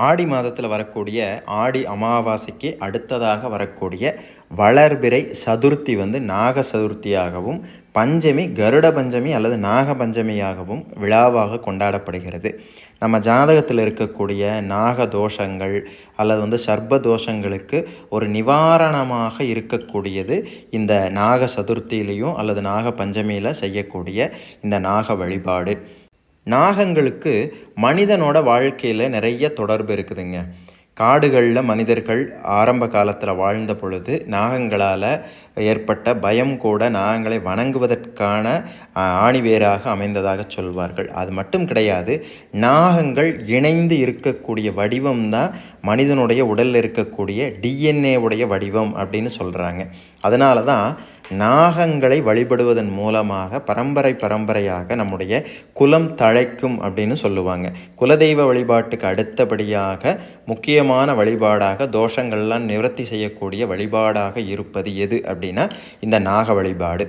ஆடி மாதத்தில் வரக்கூடிய ஆடி அமாவாசைக்கு அடுத்ததாக வரக்கூடிய வளர்பிறை சதுர்த்தி நாக சதுர்த்தியாகவும், பஞ்சமி கருட பஞ்சமி அல்லது நாக பஞ்சமியாகவும் விழாவாக கொண்டாடப்படுகிறது. நம்ம ஜாதகத்தில் இருக்கக்கூடிய நாக தோஷங்கள் அல்லது சர்ப்ப தோஷங்களுக்கு ஒரு நிவாரணமாக இருக்கக்கூடியது இந்த நாக சதுர்த்தியிலையும் அல்லது நாக பஞ்சமியில் செய்யக்கூடிய இந்த நாக வழிபாடு. நாகங்களுக்கு மனிதனோட வாழ்க்கையில் நிறைய தொடர்பு இருக்குதுங்க. காடுகளில் மனிதர்கள் ஆரம்ப காலத்தில் வாழ்ந்த பொழுது நாகங்களால் ஏற்பட்ட பயம் கூட நாகங்களை வணங்குவதற்கான ஆணிவேராக அமைந்ததாக சொல்வார்கள். அது மட்டும் கிடையாது, நாகங்கள் இணைந்து இருக்கக்கூடிய வடிவம் தான் மனிதனுடைய உடலில் இருக்கக்கூடிய டிஎன்ஏ உடைய வடிவம் அப்படின்னு சொல்கிறாங்க. அதனால தான் நாகங்களை வழிபடுவதன் மூலமாக பரம்பரையாக நம்முடைய குலம் தழைக்கும் அப்படின்னு சொல்லுவாங்க. குலதெய்வ வழிபாட்டுக்கு அடுத்தபடியாக முக்கியமான வழிபாடாக தோஷங்கள்லாம் நிவர்த்தி செய்யக்கூடிய வழிபாடாக இருப்பது எது அப்படின்னா இந்த நாக வழிபாடு.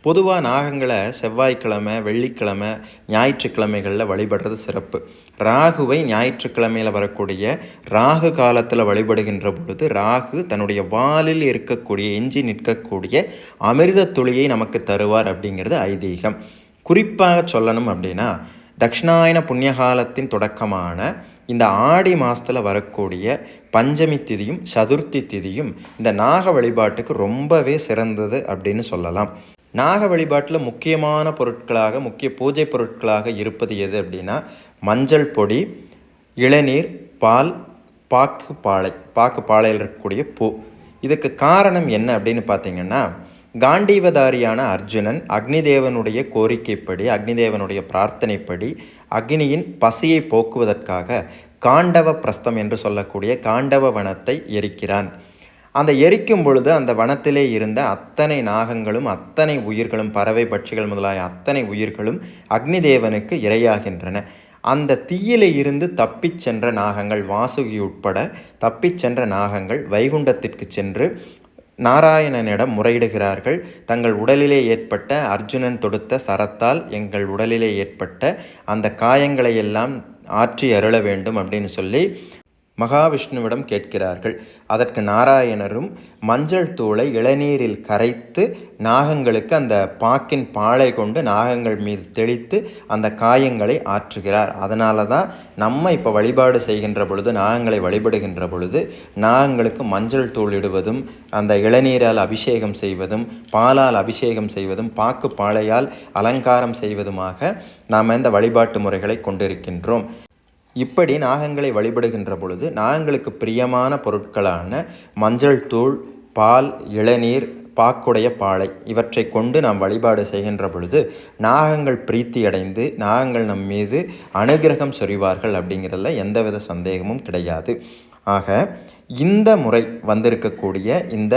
பொதுவாக நாகங்களை செவ்வாய்க்கிழமை, வெள்ளிக்கிழமை, ஞாயிற்றுக்கிழமைகளில் வழிபடுறது சிறப்பு. ராகுவை ஞாயிற்றுக்கிழமையில் வரக்கூடிய ராகு காலத்தில் வழிபடுகின்ற பொழுது ராகு தன்னுடைய வாலில் இருக்கக்கூடிய எஞ்சி நிற்கக்கூடிய அமிர்த துளியை நமக்கு தருவார் அப்படிங்கிறது ஐதீகம். குறிப்பாக சொல்லணும் அப்படின்னா தட்சிணாயன புண்ணியகாலத்தின் தொடக்கமான இந்த ஆடி மாதத்தில் வரக்கூடிய பஞ்சமி திதியும் சதுர்த்தி திதியும் இந்த நாக வழிபாட்டுக்கு ரொம்பவே சிறந்தது அப்படின்னு சொல்லலாம். நாக வழிபாட்டில் முக்கியமான பொருட்களாக, முக்கிய பூஜை பொருட்களாக இருப்பது எது அப்படின்னா மஞ்சள் பொடி, இளநீர், பால், பாக்குப்பாளையில் இருக்கக்கூடிய பூ. இதுக்கு காரணம் என்ன அப்படின்னு பார்த்தீங்கன்னா, காண்டீவதாரியான அர்ஜுனன் அக்னிதேவனுடைய கோரிக்கைப்படி, அக்னிதேவனுடைய பிரார்த்தனைப்படி அக்னியின் பசியை போக்குவதற்காக காண்டவ பிரஸ்தம் என்று சொல்லக்கூடிய காண்டவ வனத்தை எரிக்கிறான். அந்த எரிக்கும் பொழுது அந்த வனத்திலே இருந்த அத்தனை நாகங்களும், அத்தனை உயிர்களும், பறவை பட்சிகள் முதலாய அத்தனை உயிர்களும் அக்னிதேவனுக்கு இரையாகின்றன. அந்த தீயிலே இருந்து தப்பிச் சென்ற நாகங்கள், வாசுகி உட்பட தப்பிச் சென்ற நாகங்கள் வைகுண்டத்திற்கு சென்று நாராயணனிடம் முறையிடுகிறார்கள். தங்கள் உடலிலே ஏற்பட்ட, அர்ஜுனன் தொடுத்த சரத்தால் எங்கள் உடலிலே ஏற்பட்ட அந்த காயங்களை எல்லாம் ஆற்றி அருள வேண்டும் அப்படின்னு சொல்லி மகாவிஷ்ணுவிடம் கேட்கிறார்கள். அதற்கு நாராயணரும் மஞ்சள் தூளை இளநீரில் கரைத்து நாகங்களுக்கு அந்த பாக்கின் பாலை கொண்டு நாகங்கள் மீது தெளித்து அந்த காயங்களை ஆற்றுகிறார். அதனால தான் நம்ம இப்போ வழிபாடு செய்கின்ற பொழுது, நாகங்களை வழிபடுகின்ற பொழுது நாகங்களுக்கு மஞ்சள் தூள் இடுவதும், அந்த இளநீரால் அபிஷேகம் செய்வதும், பாலால் அபிஷேகம் செய்வதும், பாக்கு பாளையால் அலங்காரம் செய்வதுமாக நாம் இந்த வழிபாட்டு முறைகளை கொண்டிருக்கின்றோம். இப்படி நாகங்களை வழிபடுகின்ற பொழுது நாகங்களுக்கு பிரியமான பொருட்களான மஞ்சள் தூள், பால், இளநீர், பாக்குடைய பாலை இவற்றை கொண்டு நாம் வழிபாடு செய்கின்ற பொழுது நாகங்கள் பிரீத்தி அடைந்து நாகங்கள் நம் மீது அனுகிரகம் சொரிவார்கள் அப்படிங்கிறதுல எந்தவித சந்தேகமும் கிடையாது. ஆக இந்த முறை வந்திருக்கக்கூடிய இந்த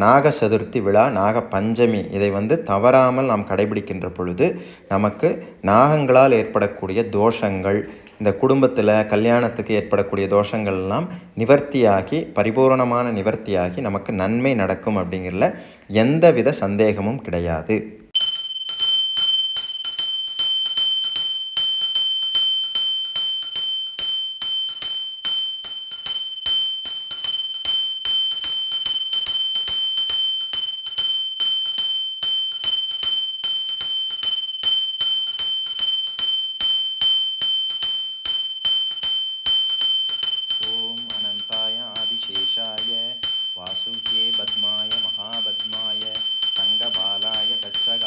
நாக சதுர்த்தி விழா, நாக பஞ்சமி, இதை தவறாமல் நாம் கடைபிடிக்கின்ற பொழுது நமக்கு நாகங்களால் ஏற்படக்கூடிய தோஷங்கள், இந்த குடும்பத்தில் கல்யாணத்துக்கு ஏற்படக்கூடிய தோஷங்கள்லாம் நிவர்த்தியாகி, பரிபூர்ணமான நிவர்த்தியாகி நமக்கு நன்மை நடக்கும் அப்படிங்கிறதுல எந்தவித சந்தேகமும் கிடையாது. वासुके पद्माय महापद्माय संगबालाय दक्षगाय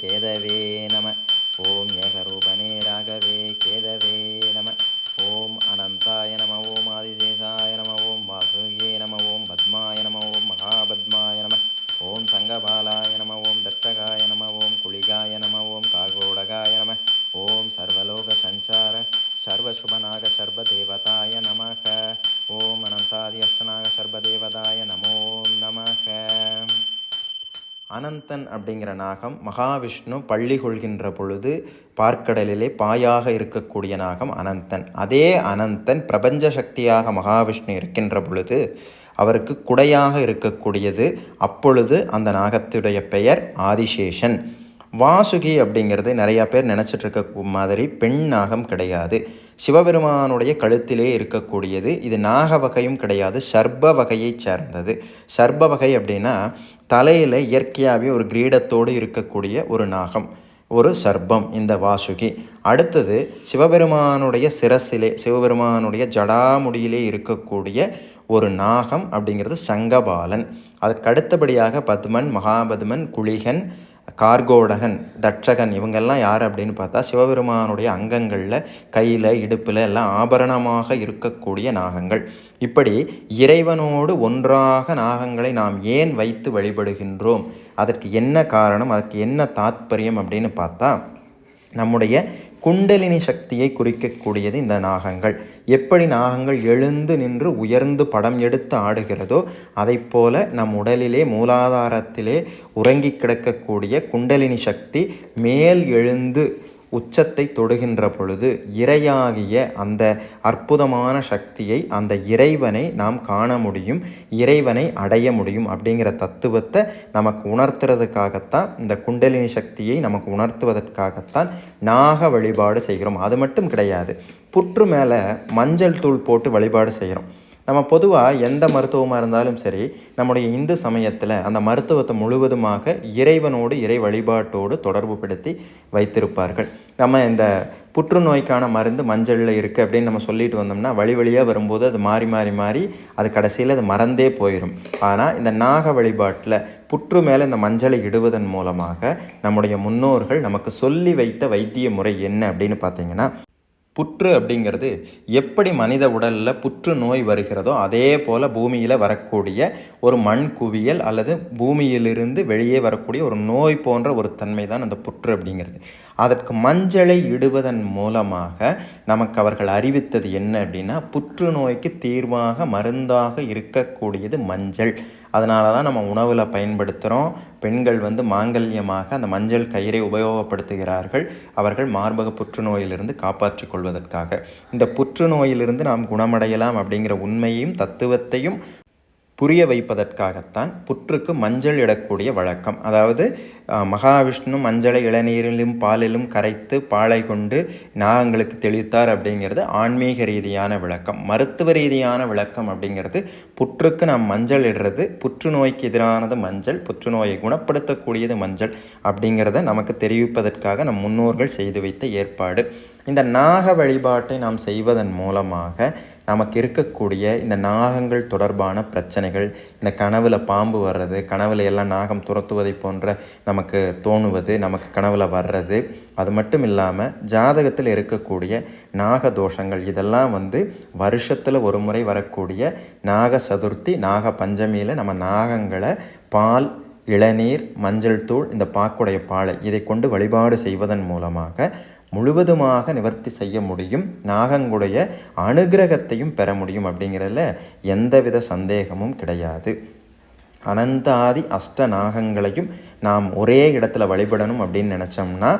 கேதவே நம. ஓம் ஏகரூபனே ராகவே கேதவே நம. ஓம் அனந்தாய நம. ஓம் ஆதிசேஷாய நம. ஓம் வாசுகியே நம. ஓம் பத்மாய நம. ஓம் மகாபத்மாய நம. ஓம் சங்கபாலாய நம. ஓம் தட்சகாய நம. ஓம் குளிகாய நம. ஓம் காகோடகாய நம. ஓம் சர்வலோக சஞ்சார சர்வசுபநாக சர்வதேவதாய நமக. ஓம் அனந்தாதி அஷ்டநாக சர்வதேவதாய நமோ நமக. அனந்தன் அப்படிங்கிற நாகம் மகாவிஷ்ணு பள்ளி கொள்கின்ற பொழுது பார்க்கடலிலே பாயாக இருக்கக்கூடிய நாகம் அனந்தன். அதே அனந்தன் பிரபஞ்ச சக்தியாக மகாவிஷ்ணு இருக்கின்ற பொழுது அவருக்கு குடையாக இருக்கக்கூடியது. அப்பொழுது அந்த நாகத்துடைய பெயர் ஆதிசேஷன். வாசுகி அப்படிங்கிறது நிறையா பேர் நினச்சிட்டு இருக்க மாதிரி பெண் நாகம் கிடையாது. சிவபெருமானுடைய கழுத்திலே இருக்கக்கூடியது. இது நாக வகையும் கிடையாது, சர்ப வகையை சேர்ந்தது. சர்ப வகை அப்படின்னா தலையில் இயற்கையாகவே ஒரு கிரீடத்தோடு இருக்கக்கூடிய ஒரு நாகம், ஒரு சர்ப்பம் இந்த வாசுகி. அடுத்தது சிவபெருமானுடைய சிரசிலே, சிவபெருமானுடைய ஜடாமுடியிலே இருக்கக்கூடிய ஒரு நாகம் அப்படிங்கிறது சங்கபாலன். அதற்கு அடுத்தபடியாக பத்மன், மகாபத்மன், குளிகன், கார்கோடகன், தட்சகன் இவங்கெல்லாம் யார் அப்படின்னு பார்த்தா சிவபெருமானுடைய அங்கங்களில் கையில் இடுப்பில் எல்லாம் ஆபரணமாக இருக்கக்கூடிய நாகங்கள். இப்படி இறைவனோடு ஒன்றாக நாகங்களை நாம் ஏன் வைத்து வழிபடுகின்றோம், அதற்கு என்ன காரணம், அதற்கு என்ன தாத்பரியம் அப்படின்னு பார்த்தா நம்முடைய குண்டலினி சக்தியை குறிக்கக்கூடியது இந்த நாகங்கள். எப்படி நாகங்கள் எழுந்து நின்று உயர்ந்து படம் எடுத்து ஆடுகிறதோ அதை போல நம் உடலிலே மூலாதாரத்திலே உறங்கி கிடக்கக்கூடிய குண்டலினி சக்தி மேல் எழுந்து உச்சத்தை தொடுகின்ற பொழுது இறையாகிய அந்த அற்புதமான சக்தியை, அந்த இறைவனை நாம் காண முடியும், இறைவனை அடைய முடியும் அப்படிங்கிற தத்துவத்தை நமக்கு உணர்த்துறதுக்காகத்தான், இந்த குண்டலினி சக்தியை நமக்கு உணர்த்துவதற்காகத்தான் நாக வழிபாடு செய்கிறோம். அது மட்டும் கிடையாது, புற்று மேலே மஞ்சள் தூள் போட்டு வழிபாடு செய்கிறோம். நம்ம பொதுவாக எந்த மருத்துவமாக இருந்தாலும் சரி, நம்முடைய இந்து சமயத்தில் அந்த மருத்துவத்தை முழுவதுமாக இறைவனோடு, இறை வழிபாட்டோடு தொடர்பு படுத்தி வைத்திருப்பார்கள். நம்ம இந்த புற்றுநோய்க்கான மருந்து மஞ்சளில் இருக்குது அப்படின்னு நம்ம சொல்லிட்டு வந்தோம்னா வழி வழியாக வரும்போது அது மாறி மாறி மாறி அது கடைசியில் அது மறந்தே போயிடும். ஆனால் இந்த நாக வழிபாட்டில் புற்று மேலே இந்த மஞ்சளை இடுவதன் மூலமாக நம்முடைய முன்னோர்கள் நமக்கு சொல்லி வைத்த வைத்திய முறை என்ன அப்படின்னு பார்த்தீங்கன்னா, புற்று அப்படிங்கிறது எப்படி மனித உடலில் புற்று நோய் வருகிறதோ அதே போல் பூமியில் வரக்கூடிய ஒரு மண் குவியல் அல்லது பூமியிலிருந்து வெளியே வரக்கூடிய ஒரு நோய் போன்ற ஒரு தன்மை தான் அந்த புற்று அப்படிங்கிறது. அதற்கு மஞ்சளை இடுவதன் மூலமாக நமக்கு அவர்கள் அறிவித்தது என்ன அப்படின்னா, புற்றுநோய்க்கு தீர்வாக மருந்தாக இருக்கக்கூடியது மஞ்சள். அதனால தான் நம்ம உணவில் பயன்படுத்துகிறோம். பெண்கள் மாங்கல்யமாக அந்த மஞ்சள் கயிறை உபயோகப்படுத்துகிறார்கள், அவர்கள் மார்பக புற்றுநோயிலிருந்து காப்பாற்றிக் கொள்வதற்காக. இந்த புற்றுநோயிலிருந்து நாம் குணமடையலாம் அப்படிங்கிற உண்மையையும் தத்துவத்தையும் புரிய வைப்பதற்காகத்தான் புற்றுக்கு மஞ்சள் இடக்கூடிய வழக்கம். அதாவது மகாவிஷ்ணு மஞ்சளை இளநீரிலும் பாலிலும் கரைத்து பாலை கொண்டு நாகங்களுக்கு தெளித்தார் அப்படிங்கிறது ஆன்மீக ரீதியான விளக்கம். மருத்துவ ரீதியான விளக்கம் அப்படிங்கிறது புற்றுக்கு நாம் மஞ்சள் இடுறது, புற்றுநோய்க்கு எதிரானது மஞ்சள், புற்றுநோயை குணப்படுத்தக்கூடியது மஞ்சள் அப்படிங்கிறத நமக்கு தெரிவிப்பதற்காக நம் முன்னோர்கள் செய்து வைத்த ஏற்பாடு. இந்த நாக வழிபாட்டை நாம் செய்வதன் மூலமாக நமக்கு இருக்கக்கூடிய இந்த நாகங்கள் தொடர்பான பிரச்சனைகள், இந்த கனவில் பாம்பு வர்றது, கனவில் எல்லாம் நாகம் துரத்துவதை போன்ற நமக்கு தோணுவது, நமக்கு கனவில் வர்றது, அது மட்டும் இல்லாமல் ஜாதகத்தில் இருக்கக்கூடிய நாக தோஷங்கள், இதெல்லாம் வருஷத்தில் ஒரு முறை வரக்கூடிய நாக சதுர்த்தி, நாக பஞ்சமியில் நம்ம நாகங்களை பால், இளநீர், மஞ்சள் தூள், இந்த பாக்குடைய பாலை இதை கொண்டு வழிபாடு செய்வதன் மூலமாக முழுவதுமாக நிவர்த்தி செய்ய முடியும், நாகங்களுடைய அனுகிரகத்தையும் பெற முடியும் அப்படிங்கிறதுல எந்தவித சந்தேகமும் கிடையாது. அனந்தாதி அஷ்ட நாகங்களையும் நாம் ஒரே இடத்துல வழிபடணும் அப்படின்னு நினச்சோம்னா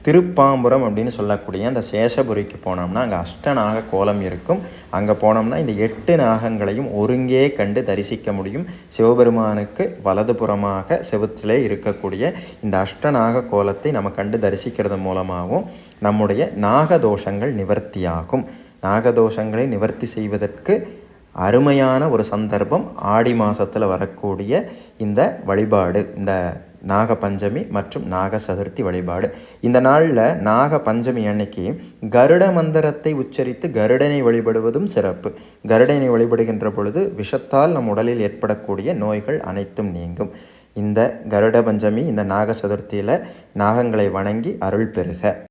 திருப்பாம்புரம் அப்படின்னு சொல்லக்கூடிய அந்த சேஷபுரிக்கு போனோம்னா அங்கே அஷ்டநாக கோலம் இருக்கும். அங்கே போனோம்னா இந்த 8 நாகங்களையும் ஒருங்கே கண்டு தரிசிக்க முடியும். சிவபெருமானுக்கு வலதுபுறமாக செவுத்திலே இருக்கக்கூடிய இந்த அஷ்டநாக கோலத்தை நம்ம கண்டு தரிசிக்கிறது மூலமாகவும் நம்முடைய நாகதோஷங்கள் நிவர்த்தியாகும். நாகதோஷங்களை நிவர்த்தி செய்வதற்கு அருமையான ஒரு சந்தர்ப்பம் ஆடி மாதத்தில் வரக்கூடிய இந்த வழிபாடு, இந்த நாக பஞ்சமி மற்றும் நாக சதுர்த்தி வழிபாடு. இந்த நாளில் நாக பஞ்சமி அன்னைக்கு கருட மந்திரத்தை உச்சரித்து கருடனை வழிபடுவதும் சிறப்பு. கருடனை வழிபடுகின்ற பொழுது விஷத்தால் நம் உடலில் ஏற்படக்கூடிய நோய்கள் அனைத்தும் நீங்கும். இந்த கருட பஞ்சமி, இந்த நாக சதுர்த்தியில் நாகங்களை வணங்கி அருள் பெறுக.